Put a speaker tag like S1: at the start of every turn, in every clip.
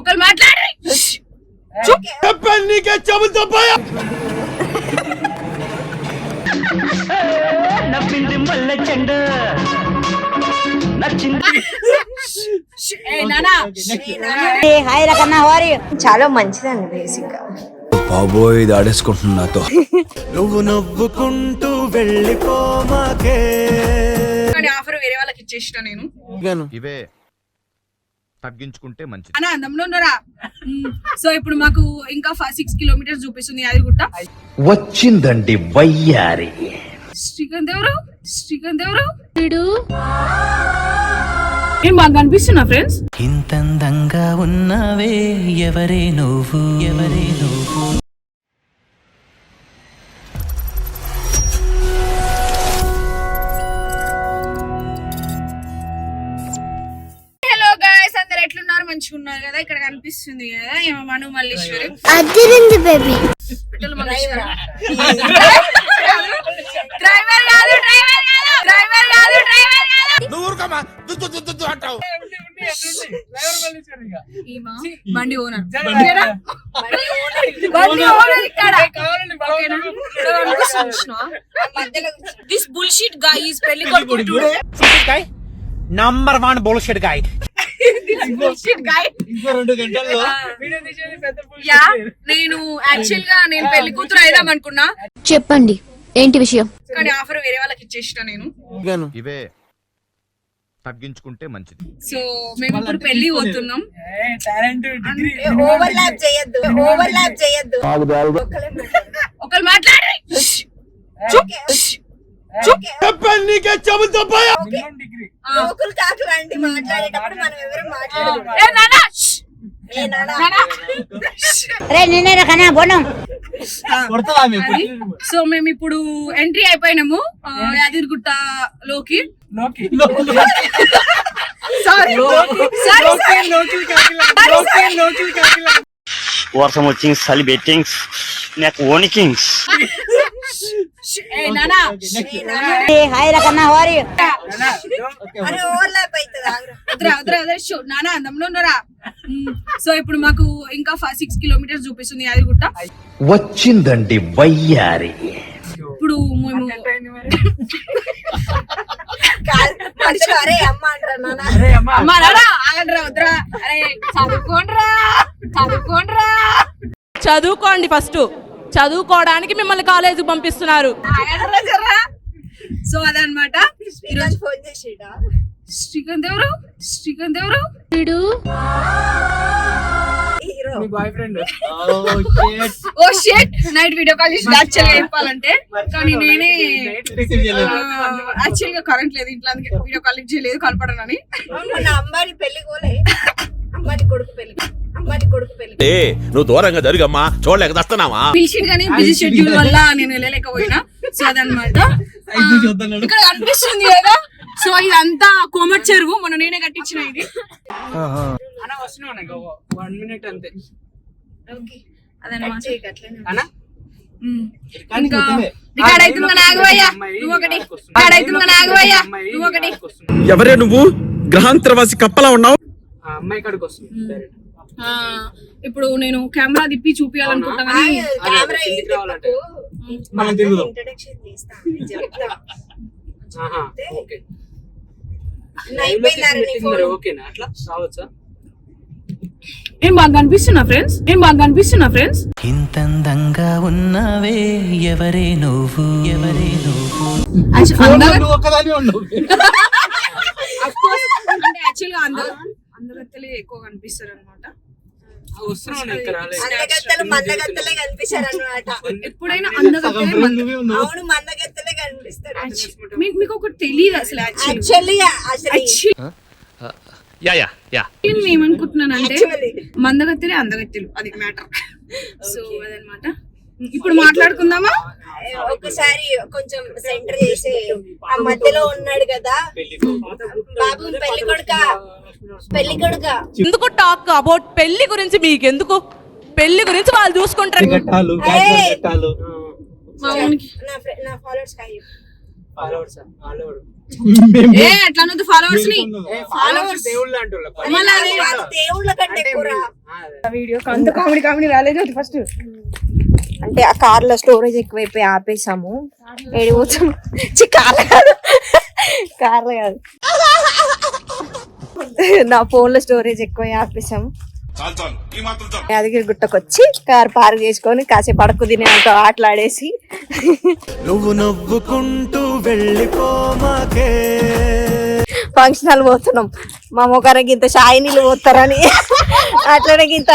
S1: ఒకరు మాట్లాడండి.
S2: నవ్వింది మల్లె చెండు నచ్చింది.
S3: చాలా మంచిదండి బేసిక్ గా.
S4: బాబోయ్ దాడేసుకుంటున్నా నాతో.
S5: నువ్వు నవ్వుకుంటూ వెళ్ళిపోమాకే.
S1: ఆఫర్ వేరే వాళ్ళకి ఇచ్చేసిన నేను
S6: ఇవే తగ్గించుకుంటే మంచిది
S1: అన్న అందంలో ఉన్నారా. సో ఇప్పుడు మాకు ఇంకా 6 కిలోమీటర్స్ చూపిస్తుంది యాదగిరిగుట్ట.
S7: వచ్చిందండి వయ్యారి.
S1: శ్రీకాంత్ ఎవరు ఏం బాగా కనిపిస్తున్నా ఫ్రెండ్స్.
S2: ఇంతందంగా ఉన్నావే ఎవరే నువ్వు.
S1: హలో గాయ్స్, అందరు ఎట్లున్నారు? మంచిగా ఉన్నారు కదా? ఇక్కడ కనిపిస్తుంది కదా ఏమో మను మల్లేశ్వరి. బండి ఓనర్ దిస్ బుల్షిట్ గాయ్స్ పెళ్లి కొడుకు
S5: నంబర్ 1 బుల్షిట్ గాయ్.
S1: నేను యాక్చువల్ గా నేను పెళ్లి కూతురు అయిదాం అనుకున్నా.
S3: చెప్పండి ఏంటి విషయం?
S1: కానీ ఆఫర్ వేరే వాళ్ళకి ఇచ్చేసిన నేను
S6: ఇవే తగ్గించుకుంటే మంచిది.
S1: సో మేము ఇప్పుడు పెళ్లి పోతున్నాం.
S3: ఓవర్లాప్ చేయొద్దు.
S1: ఒకరు మాట్లాడండి.
S3: మాట్లాడేటప్పుడు మనం ఎవరు మాట్లాడకూడదు.
S1: సో మేము ఇప్పుడు ఎంట్రీ అయిపోయినాము యాదగిరిగుట్ట లోకి.
S2: వర్షం వచ్చింది, చలి బెట్టింగ్స్, నాకు ఓనికింగ్స్.
S1: నానా అందంలో ఉన్నారా. సో ఇప్పుడు మాకు ఇంకా 6 కిలోమీటర్స్ చూపిస్తుంది యాదగిరిగుట్ట.
S7: వచ్చిందండి వయ్యారి.
S1: ఇప్పుడు మేము అమ్మా నానా ఆగండ్రా వద్దురా. అరే
S8: చదువుకోండి ఫస్ట్. చదువుకోవడానికి మిమ్మల్ని కాలేజీకి పంపిస్తున్నారు.
S1: సో అదనమాట. శ్రీకాంత్ ఎవరు oh shit. Night video call చేసి యాక్చువల్ గా చెప్పాలంటే, కానీ నేనే యాక్చువల్ గా కరెంట్ లేదు ఇంట్లో, అందుకే వీడియో కాల్ చేయలేదు కలపడనని.
S3: అమ్మాయి పెళ్లి కోలే, అమ్మాయి కొడుకు పెళ్లి.
S4: నువ్వు దూరంగా జరుగమ్మా, చూడలేక దస్తున్నావా.
S1: పిలిచింది కానీ బిజీ షెడ్యూల్ వల్ల నేను వెళ్ళలేకపోయినా. సో అదనమాట. ఇక్కడ కనిపిస్తుంది కదా. సో ఇదంతా కోమట్ చెరువు, మొన్న నేనే కట్టించిన ఇది. అదనమాట. ఇంకా
S4: ఎవరే నువ్వు? గ్రహాంతరవాసి కప్పలా ఉన్నావు.
S5: అమ్మాయి కాడికి వస్తుంది.
S1: ఇప్పుడు నేను కెమెరా తిప్పి చూపించాలనుకుంటా కానీ
S5: మనం తిరుగుదాం. ఓకేనా అట్లా రావచ్చా?
S1: ఏం బాగా కనిపిస్తున్నా ఫ్రెండ్స్.
S2: ఇంతందంగా ఉన్నావే ఎవరే నువ్వు.
S5: ఒక్కదాని ఉండవు.
S1: అంటే యాక్చువల్ గా అందగత్తలే ఎక్కువ కనిపిస్తారు అనమాట. ఎప్పుడైనా మీకు ఒకటి తెలియదు అసలు. నేను ఏమనుకుంటున్నానంటే మందగత్తెలే అందగత్తెలు, అది మ్యాటర్. సో అదనమాట. ఇప్పుడు మాట్లాడుకుందామా?
S3: ఒకసారి కొంచెం సెంటర్ చేసి ఆ మధ్యలో ఉన్నాడు కదా బాబు, పెళ్లి కొడుక.
S8: ఎందుకు టాక్ అబౌట్ పెళ్లి గురించి? మీకెందుకు? పెళ్లి గురించి వాళ్ళు చూసుకుంటారు.
S3: నా ఫాలోవర్స్
S5: ఫాలోవర్స్ ఫాలోవర్
S1: ఏ అట్లా అనొద్దు ఫాలోవర్స్ ని.
S5: ఫాలోవర్స్ దేవుళ్ళు అంటున్నారు.
S1: మళ్ళీ అదే
S3: వాళ్ళు దేవుళ్ళ కంటే ఎక్కువ
S1: వీడియో అంత కామెడీ రాలేదు ఫస్ట్.
S3: అంటే ఆ కార్ లో స్టోరేజ్ ఎక్కువైపోయి ఆపేసాము. ఏడిపోతాం కార్లో కాదు, నా ఫోన్ లో స్టోరేజ్ ఎక్కువ ఆపేసాము. యాదగిరి గుట్టకొచ్చి కార్ పార్క్ చేసుకొని కాసేపు అడుక్కు తినేంతో ఆటలాడేసి
S2: నువ్వు నవ్వుకుంటూ వెళ్ళిపోమాకే
S3: ఫంక్షన్ హాల్ పోతున్నాం. మా మొక్కరికి ఇంత షాయి నీళ్ళు పోతారని అట్లనే గింత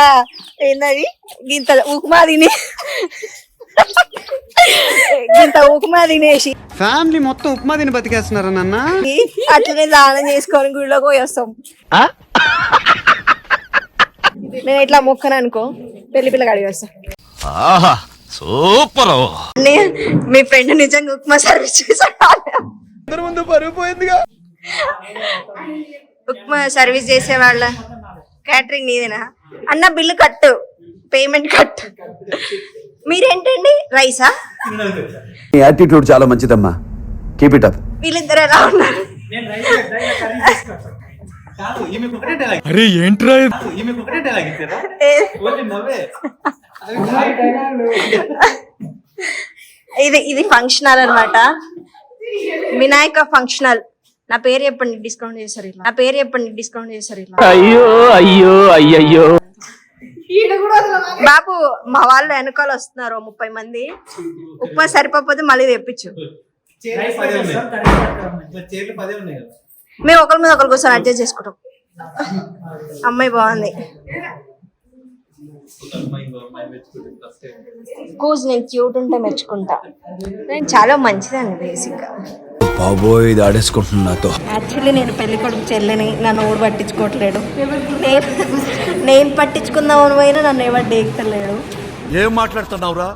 S3: ఏంటది గింత ఉప్మా తినేసి
S6: ఫ్యామిలీ మొత్తం ఉప్మా తిని బతికేస్తున్నారా నాన్న?
S3: అట్లనే దానం చేసుకొని గుళ్ళోకి పోయి వస్తాం. నేను ఇట్లా మొక్కను అనుకో పెళ్లి పిల్ల అడిగి వస్తా.
S2: సూపర్.
S3: మీ ఫ్రెండ్ నిజంగా ఉప్మా సర్వీస్ ఉప్మా సర్వీస్ చేసే వాళ్ళ క్యాటరింగ్ నీదేనా అన్న? బిల్లు కట్టు, పేమెంట్ కట్టు. మీరేంటండి రైసా?
S7: యాటిట్యూడ్ చాలా మంచిదమ్మా, కీప్ ఇట్ అప్.
S3: వీళ్ళిద్దరు ఎలా ఉన్నారు?
S4: అరే ఏంట్రా
S3: ఇది ఫంక్షన్ హాల్ అనమాట, వినాయక ఫంక్షన్ హాల్. నా పేరు చెప్పండి డిస్కౌంట్ చేస్తారు ఇలా. నా పేరు చెప్పండి డిస్కౌంట్ చేస్తారు ఇలా.
S2: అయ్యో అయ్యో అయ్యయ్యో.
S3: బాబు మా వాళ్ళు వెనకాల వస్తున్నారు 30 మంది. ఉప్మా సరిపోతే మళ్ళీ తెప్పించు. మేము ఒకరి మీద ఒకరి కోసం అడ్జస్ట్ చేసుకుంటాం. అమ్మాయి బాగుంది. కోజ్ నేను క్యూట్ ఉంటే మెచ్చుకుంటా. నేను చాలా మంచిదండి బేసిక్ గా.
S7: బాబోయ్ ఇది ఆడేసుకుంటున్నా నాతో.
S3: యాక్చువల్లీ నేను పెళ్లి కొడుకు చెల్లిని, నన్ను ఎవరు పట్టించుకోవట్లేడు. నేను పట్టించుకుందామని పోయినా నన్ను ఎవరు డేక్తలేడు.
S4: ఏం మాట్లాడుతున్నావురా,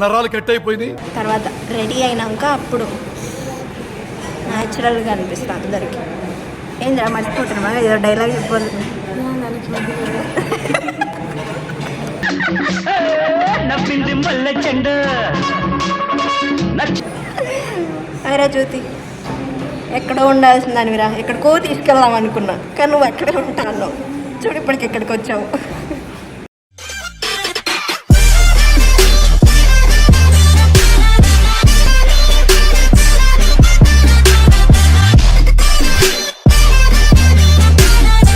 S4: నరాలు కట్ అయిపోయింది.
S3: తర్వాత రెడీ అయినాక అప్పుడు న్యాచురల్గా అనిపిస్తుంది అందరికి. ఏంద్రా మర్చిపోతున్నా ఏదో డైలాగ్ చెప్పాలి. అరే జ్యోతి ఎక్కడో ఉండాల్సింది దానివిరా, ఎక్కడికో తీసుకెళ్దాం అనుకున్నా కానీ నువ్వు ఎక్కడే ఉంటాను. చూడు ఇప్పటికి ఎక్కడికి వచ్చావు.